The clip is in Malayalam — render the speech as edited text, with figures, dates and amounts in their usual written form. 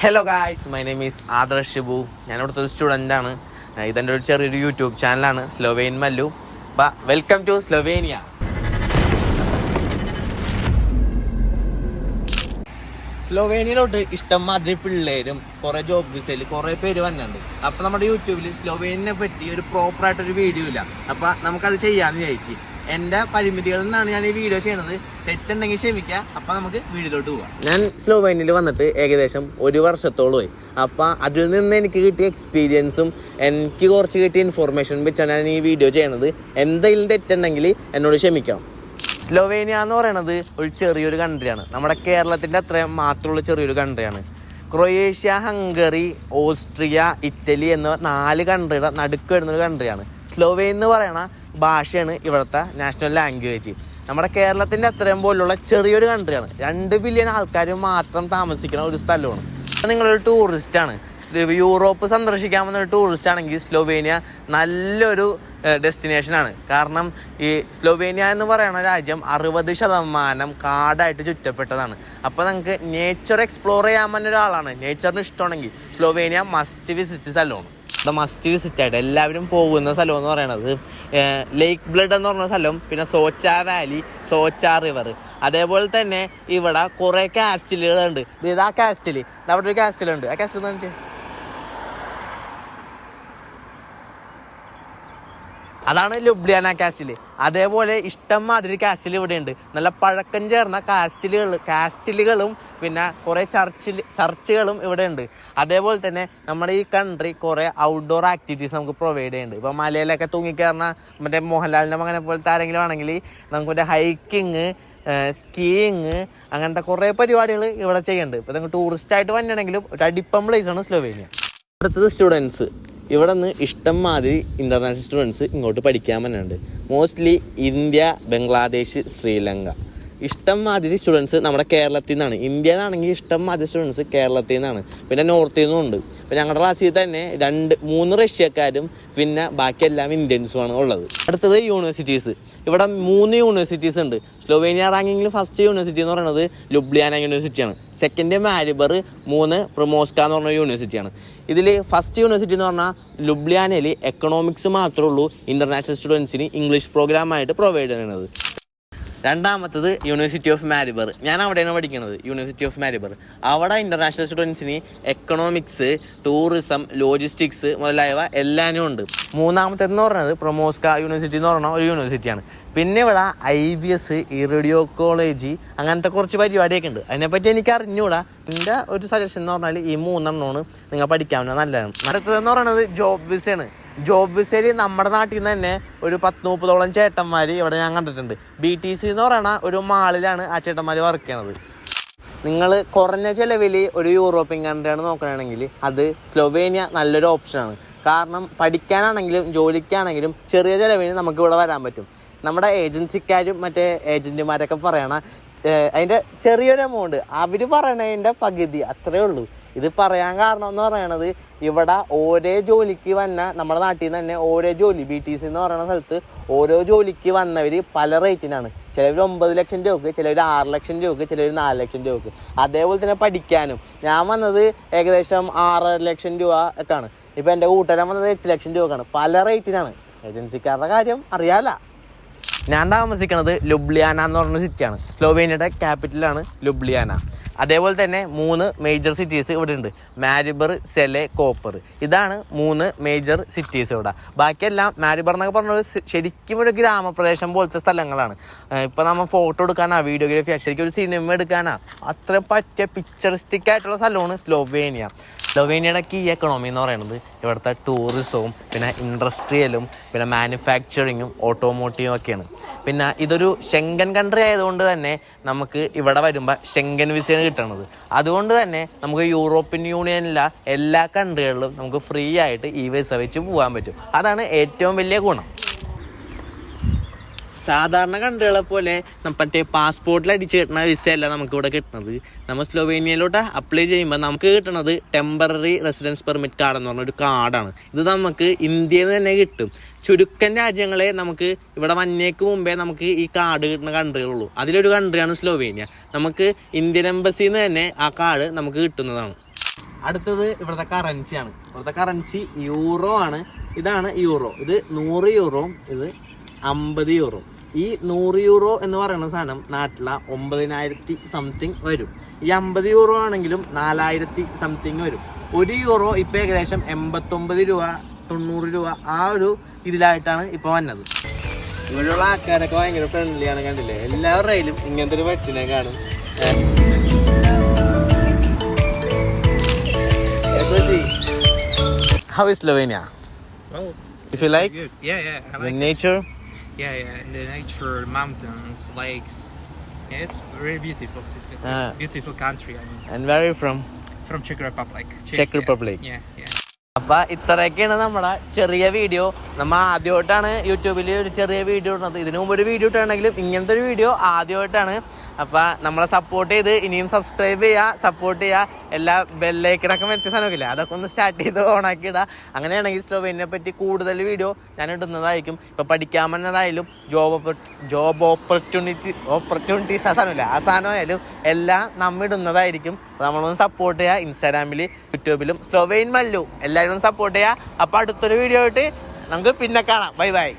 Hello guys, my name is Adarsh Shibu. ഞാനിവിടുത്തെ ഒരു സ്റ്റുഡൻ്റാണ്. ഇതെൻ്റെ ഒരു ചെറിയൊരു യൂട്യൂബ് ചാനലാണ്, Slovene Mallu. Welcome to Slovenia. സ്ലോവേനിയയിലോട്ട് ഇഷ്ടംമാതിരി പിള്ളേരും കുറേ ജോബ് വിസയിൽ കുറേ പേര് വന്നിട്ടുണ്ട്. അപ്പോൾ നമ്മുടെ യൂട്യൂബിൽ സ്ലോവേനിയനെ പറ്റി ഒരു പ്രോപ്പറായിട്ടൊരു വീഡിയോ ഇല്ല. അപ്പോൾ നമുക്കത് ചെയ്യാമെന്ന് വിചാരിച്ചു. എൻ്റെ പരിമിതികളിൽ നിന്നാണ് ഞാൻ ഈ വീഡിയോ ചെയ്യണത്. തെറ്റുണ്ടെങ്കിൽ ക്ഷമിക്കുക. അപ്പം നമുക്ക് വീഡിയോയിലോട്ട് പോവാം. ഞാൻ സ്ലോവേനിയയിൽ വന്നിട്ട് ഏകദേശം 1 വർഷത്തോളമായി. അപ്പം അതിൽ നിന്ന് എനിക്ക് കിട്ടിയ എക്സ്പീരിയൻസും എനിക്ക് കുറച്ച് കിട്ടിയ ഇൻഫോർമേഷൻ വെച്ചാണ് ഞാൻ ഈ വീഡിയോ ചെയ്യണത്. എന്തെങ്കിലും തെറ്റുണ്ടെങ്കിൽ എന്നോട് ക്ഷമിക്കാം. സ്ലോവേനിയ എന്ന് പറയുന്നത് ഒരു ചെറിയൊരു കൺട്രിയാണ്. നമ്മുടെ കേരളത്തിൻ്റെ അത്രയും മാത്രമുള്ള ചെറിയൊരു കൺട്രിയാണ്. ക്രൊയേഷ്യ, ഹംഗറി, ഓസ്ട്രിയ, ഇറ്റലി എന്ന 4 കൺട്രിയുടെ നടുക്ക് വരുന്നൊരു കൺട്രിയാണ്. സ്ലോവേൻ എന്ന് പറയുന്ന ഭാഷയാണ് ഇവിടുത്തെ നാഷണൽ ലാംഗ്വേജ്. നമ്മുടെ കേരളത്തിൻ്റെ അത്രയും പോലുള്ള ചെറിയൊരു കൺട്രിയാണ്. 2 ബില്യൺ ആൾക്കാർ മാത്രം താമസിക്കുന്ന ഒരു സ്ഥലമാണ്. നിങ്ങളൊരു ടൂറിസ്റ്റാണ്, യൂറോപ്പ് സന്ദർശിക്കാൻ വന്നൊരു ടൂറിസ്റ്റ് ആണെങ്കിൽ സ്ലോവേനിയ നല്ലൊരു ഡെസ്റ്റിനേഷനാണ്. കാരണം ഈ സ്ലോവേനിയ എന്ന് പറയുന്ന രാജ്യം 60% കാടായിട്ട് ചുറ്റപ്പെട്ടതാണ്. അപ്പോൾ നമുക്ക് നേച്ചർ എക്സ്പ്ലോർ ചെയ്യാൻ പറ്റുന്ന ഒരാളാണ്, നേച്ചറിന് ഇഷ്ടമാണെങ്കിൽ സ്ലോവേനിയ മസ്റ്റ് വിസിറ്റ് സ്ഥലമാണ്. മസ്റ്റ് വിസിറ്റ് ആയിട്ട് എല്ലാവരും പോകുന്ന സ്ഥലം എന്ന് പറയുന്നത് ലേക്ക് ബ്ലഡ് എന്ന് പറഞ്ഞ സ്ഥലം, പിന്നെ സോച്ച വാലി, സോച്ച റിവർ. അതേപോലെ തന്നെ ഇവിടെ കുറേ കാസ്റ്റലുകളുണ്ട്. ഇത് ആ കാസ്റ്റല്, അവിടെ ഒരു കാസ്റ്റലുണ്ട്. ആ കാസ്റ്റൽ എന്ന് വെച്ചാൽ അതാണ് ലുബ്ലിയാന കാസ്റ്റിൽ. അതേപോലെ ഇഷ്ടംമാതിരി കാസ്റ്റിൽ ഇവിടെയുണ്ട്. നല്ല പഴക്കം ചേർന്ന കാസ്റ്റിലുകളും പിന്നെ കുറേ ചർച്ചുകളും ഇവിടെ ഉണ്ട്. അതേപോലെ തന്നെ നമ്മുടെ ഈ കൺട്രി കുറേ ഔട്ട്ഡോർ ആക്ടിവിറ്റീസ് നമുക്ക് പ്രൊവൈഡ് ചെയ്യുന്നുണ്ട്. ഇപ്പോൾ മലയിലൊക്കെ തൂങ്ങിക്കയറുന്ന മറ്റേ മോഹൻലാലിൻ്റെ മകനെ പോലത്തെ ആരെങ്കിലും ആണെങ്കിൽ നമുക്ക് മറ്റേ ഹൈക്കിങ്, സ്കീയിങ്, അങ്ങനത്തെ കുറേ പരിപാടികൾ ഇവിടെ ചെയ്യുന്നുണ്ട്. ഇപ്പോൾ നിങ്ങൾ ടൂറിസ്റ്റായിട്ട് വന്നിട്ടുണ്ടെങ്കിലും ഒരു അടിപ്പം പ്ലേസാണ് സ്ലോവേനിയ. അടുത്തത് സ്റ്റുഡൻസ്. ഇവിടെ നിന്ന് ഇഷ്ടംമാതിരി ഇൻ്റർനാഷണൽ സ്റ്റുഡൻസ് ഇങ്ങോട്ട് പഠിക്കാൻ പറ്റുന്നുണ്ട്. Mostly India, Bangladesh, Sri Lanka. ഇഷ്ടംമാതിരി സ്റ്റുഡൻസ് നമ്മുടെ കേരളത്തിൽ നിന്നാണ്. ഇന്ത്യയിൽ നിന്നാണെങ്കിൽ ഇഷ്ടംമാതിരി സ്റ്റുഡൻസ് കേരളത്തിൽ നിന്നാണ്, പിന്നെ നോർത്തിൽ നിന്നും ഉണ്ട്. ഇപ്പോൾ ഞങ്ങളുടെ ക്ലാസ്സിൽ തന്നെ 3 റഷ്യക്കാരും പിന്നെ ബാക്കിയെല്ലാം ഇന്ത്യൻസുമാണ് ഉള്ളത്. അടുത്തത് യൂണിവേഴ്സിറ്റീസ്. ഇവിടെ 3 യൂണിവേഴ്സിറ്റീസ് ഉണ്ട്. സ്ലോവേനിയ റാങ്കിങ്ങിൽ ഫസ്റ്റ് യൂണിവേഴ്സിറ്റി എന്ന് പറയുന്നത് ലുബ്ലിയാന യൂണിവേഴ്സിറ്റിയാണ്. സെക്കൻഡ് മാരിബർ, 3 പ്രിമോസ്ക എന്ന് പറഞ്ഞ യൂണിവേഴ്സിറ്റിയാണ്. ഇതിൽ ഫസ്റ്റ് യൂണിവേഴ്സിറ്റി എന്ന് പറഞ്ഞാൽ ലുബ്ലിയാനയിൽ എക്കണോമിക്സ് മാത്രമേ ഉള്ളൂ ഇൻ്റർനാഷണൽ സ്റ്റുഡൻസിന് ഇംഗ്ലീഷ് പ്രോഗ്രാമായിട്ട് പ്രൊവൈഡ് ചെയ്യുന്നത്. രണ്ടാമത്തത് യൂണിവേഴ്സിറ്റി ഓഫ് മാരിബർ. ഞാൻ അവിടെയാണ് പഠിക്കുന്നത്, യൂണിവേഴ്സിറ്റി ഓഫ് മാരിബർ. അവിടെ ഇൻ്റർനാഷണൽ സ്റ്റുഡൻസിന് എക്കണോമിക്സ്, ടൂറിസം, ലോജിസ്റ്റിക്സ് മുതലായവ എല്ലാവരും ഉണ്ട്. മൂന്നാമത്തേതെന്ന് പറയുന്നത് പ്രൊമോസ്ക യൂണിവേഴ്സിറ്റി എന്ന് പറഞ്ഞ ഒരു യൂണിവേഴ്സിറ്റിയാണ്. പിന്നെ ഇവിടെ IBS, റേഡിയോ കോളേജ്, അങ്ങനത്തെ കുറച്ച് പരിപാടിയൊക്കെ ഉണ്ട്. അതിനെപ്പറ്റി എനിക്ക് അറിഞ്ഞുകൂടാ. എൻ്റെ ഒരു സജഷൻ എന്ന് പറഞ്ഞാൽ ഈ 3 എണ്ണമാണ് നിങ്ങൾ പഠിക്കാവുന്ന നല്ലതാണ്. അടുത്തതെന്ന് പറയുന്നത് ജോബ് വിസയാണ്. ജോബ് വിസയിൽ നമ്മുടെ നാട്ടിൽ നിന്ന് തന്നെ ഒരു 10-30ഓളം ചേട്ടന്മാർ ഇവിടെ ഞാൻ കണ്ടിട്ടുണ്ട്. BTC എന്ന് പറയുന്ന ഒരു മാളിലാണ് ആ ചേട്ടന്മാർ വർക്ക് ചെയ്യണത്. നിങ്ങൾ കുറഞ്ഞ ചിലവിൽ ഒരു യൂറോപ്യൻ കൺട്രിയാണ് നോക്കുകയാണെങ്കിൽ അത് സ്ലോവേനിയ നല്ലൊരു ഓപ്ഷനാണ്. കാരണം പഠിക്കാനാണെങ്കിലും ജോലിക്കാണെങ്കിലും ചെറിയ ചിലവിന് നമുക്ക് ഇവിടെ വരാൻ പറ്റും. നമ്മുടെ ഏജൻസിക്കാരും മറ്റേ ഏജൻറ്റുമാരൊക്കെ പറയണ അതിൻ്റെ ചെറിയൊരു എമൗണ്ട് അവർ പറയണതിൻ്റെ പകുതി അത്രയേ ഉള്ളൂ. ഇത് പറയാൻ കാരണം എന്ന് പറയണത് ഇവിടെ ഓരോ ജോലിക്ക് വന്ന നമ്മുടെ നാട്ടിൽ നിന്ന് തന്നെ ഓരോ ജോലി BTC എന്ന് പറയുന്ന സ്ഥലത്ത് ഓരോ ജോലിക്ക് വന്നവർ പല റേറ്റിനാണ്. ചിലവർ 9 ലക്ഷം രൂപക്ക്, ചിലവർ 6 ലക്ഷം രൂപക്ക്, ചിലവർ 4 ലക്ഷം രൂപക്ക്. അതേപോലെ തന്നെ പഠിക്കാനും ഞാൻ വന്നത് ഏകദേശം 6 ലക്ഷം രൂപ ഒക്കെയാണ്. ഇപ്പം എൻ്റെ കൂട്ടുകാരൻ വന്നത് 8 ലക്ഷം രൂപക്കാണ്. പല റേറ്റിനാണ്. ഏജൻസിക്കാരുടെ കാര്യം അറിയാല. ഞാൻ താമസിക്കുന്നത് ലുബ്ലിയാന എന്ന് പറഞ്ഞ സിറ്റിയാണ്. സ്ലോവേനിയയുടെ ക്യാപിറ്റലാണ് ലുബ്ലിയാന. അതേപോലെ തന്നെ 3 മേജർ സിറ്റീസ് ഇവിടെ ഉണ്ട്: മാരിബർ, സെലെ, കോപ്പർ. ഇതാണ് 3 മേജർ സിറ്റീസ് ഇവിടെ. ബാക്കിയെല്ലാം മാരിബർ എന്നൊക്കെ പറഞ്ഞത് ശരിക്കും ഒരു ഗ്രാമപ്രദേശം പോലത്തെ സ്ഥലങ്ങളാണ്. ഇപ്പോൾ നമ്മൾ ഫോട്ടോ എടുക്കാനാ, വീഡിയോഗ്രാഫി, ശരിക്കും ഒരു സിനിമ എടുക്കാനാ അത്രയും പറ്റിയ പിക്ചറിസ്റ്റിക് ആയിട്ടുള്ള സ്ഥലമാണ് സ്ലോവേനിയ. സ്ലോവേനിയയുടെ കീ എക്കണോമി എന്ന് പറയുന്നത് ഇവിടുത്തെ ടൂറിസവും പിന്നെ ഇൻഡസ്ട്രിയലും പിന്നെ മാനുഫാക്ചറിങ്ങും ഓട്ടോമോട്ടീവും ഒക്കെയാണ്. പിന്നെ ഇതൊരു ഷെങ്കൻ കൺട്രി ആയതുകൊണ്ട് തന്നെ നമുക്ക് ഇവിടെ വരുമ്പോൾ ഷെങ്കൻ വിസയാണ് കിട്ടണത്. അതുകൊണ്ട് തന്നെ നമുക്ക് യൂറോപ്യൻ യൂണിയനിലെ എല്ലാ കൺട്രികളിലും നമുക്ക് ഫ്രീ ആയിട്ട് ഈ വിസ വെച്ച് പോകാൻ പറ്റും. അതാണ് ഏറ്റവും വലിയ ഗുണം. സാധാരണ കൺട്രികളെ പോലെ മറ്റേ പാസ്പോർട്ടിൽ അടിച്ച് കിട്ടുന്ന വിസയല്ല നമുക്കിവിടെ കിട്ടുന്നത്. നമ്മൾ സ്ലോവേനിയയിലോട്ട് അപ്ലൈ ചെയ്യുമ്പോൾ നമുക്ക് കിട്ടുന്നത് ടെമ്പററി റെസിഡൻസ് പെർമിറ്റ് കാർഡ് എന്ന് പറഞ്ഞൊരു കാർഡാണ്. ഇത് നമുക്ക് ഇന്ത്യയിൽ നിന്ന് തന്നെ കിട്ടും. ചുരുക്കം രാജ്യങ്ങളെ നമുക്ക് ഇവിടെ വന്നേക്ക് മുമ്പേ നമുക്ക് ഈ കാർഡ് കിട്ടുന്ന കൺട്രികളുള്ളൂ. അതിലൊരു കൺട്രിയാണ് സ്ലോവേനിയ. നമുക്ക് ഇന്ത്യൻ എംബസിയിൽ നിന്ന് തന്നെ ആ കാർഡ് നമുക്ക് കിട്ടുന്നതാണ്. അടുത്തത് ഇവിടുത്തെ കറൻസിയാണ്. ഇവിടുത്തെ കറൻസി യൂറോ ആണ്. ഇതാണ് യൂറോ. ഇത് 100 യൂറോ, ഇത് 50 യൂറോ. ഈ 100 യൂറോ എന്ന് പറയുന്ന സാധനം നാട്ടില 9,000 സംതിങ് വരും. ഈ 50 യൂറോ ആണെങ്കിലും 4,000 സംതിങ് വരും. 1 യൂറോ ഇപ്പം ഏകദേശം 89 രൂപ 90 രൂപ ആ ഒരു ഇതിലായിട്ടാണ് ഇപ്പോൾ വന്നത്. ഇവിടെയുള്ള ആൾക്കാരൊക്കെ ഭയങ്കര ഫ്രണ്ട്ലിയാണ്. കണ്ടില്ലേ, എല്ലാവരുടെയിലും ഇങ്ങനത്തെ ഒരു വെട്ടിനെ കാണും. How is Slovenia? Well, If you like? good. Yeah, I The like nature? it. Yeah, and the nature, mountains, lakes. Yeah, it's a very beautiful city, beautiful country. I mean, And where are you from? from Czech Republic. Czech Republic. Yeah. അപ്പൊ ഇത്രയൊക്കെയാണ് നമ്മുടെ ചെറിയ വീഡിയോ. നമ്മൾ ആദ്യമായിട്ടാണ് യൂട്യൂബിൽ ഒരു ചെറിയ വീഡിയോ ഇടുന്നത്. ഇതിനു മുമ്പ് ഒരു വീഡിയോ ഇട്ടാണെങ്കിലും ഇങ്ങനത്തെ ഒരു വീഡിയോ ആദ്യമായിട്ടാണ്. അപ്പം നമ്മളെ സപ്പോർട്ട് ചെയ്ത് ഇനിയും സബ്സ്ക്രൈബ് ചെയ്യുക, സപ്പോർട്ട് ചെയ്യുക. എല്ലാ ബെല്ലൈക്കണൊക്കെ മറ്റു സാധനമൊക്കെ അതൊക്കെ ഒന്ന് സ്റ്റാർട്ട് ചെയ്ത് ഓണാക്കി ഇടുക. അങ്ങനെയാണെങ്കിൽ സ്ലോവേനിയനെ പറ്റി കൂടുതൽ വീഡിയോ ഞാൻ ഇടുന്നതായിരിക്കും. ഇപ്പോൾ പഠിക്കാൻ വന്നതായാലും ജോബ് ഓപ്പർച്യൂണിറ്റീസ് ആ സാധനമില്ല, ആ സാധനമായാലും എല്ലാം നമ്മൾ ഇടുന്നതായിരിക്കും. അപ്പോൾ നമ്മളൊന്ന് സപ്പോർട്ട് ചെയ്യുക. ഇൻസ്റ്റാഗ്രാമിൽ യൂട്യൂബിലും സ്ലോവേൻ മല്ലു എല്ലാവരും സപ്പോർട്ട് ചെയ്യുക. അപ്പോൾ അടുത്തൊരു വീഡിയോ ആയിട്ട് നമുക്ക് പിന്നെ കാണാം. Bye bye.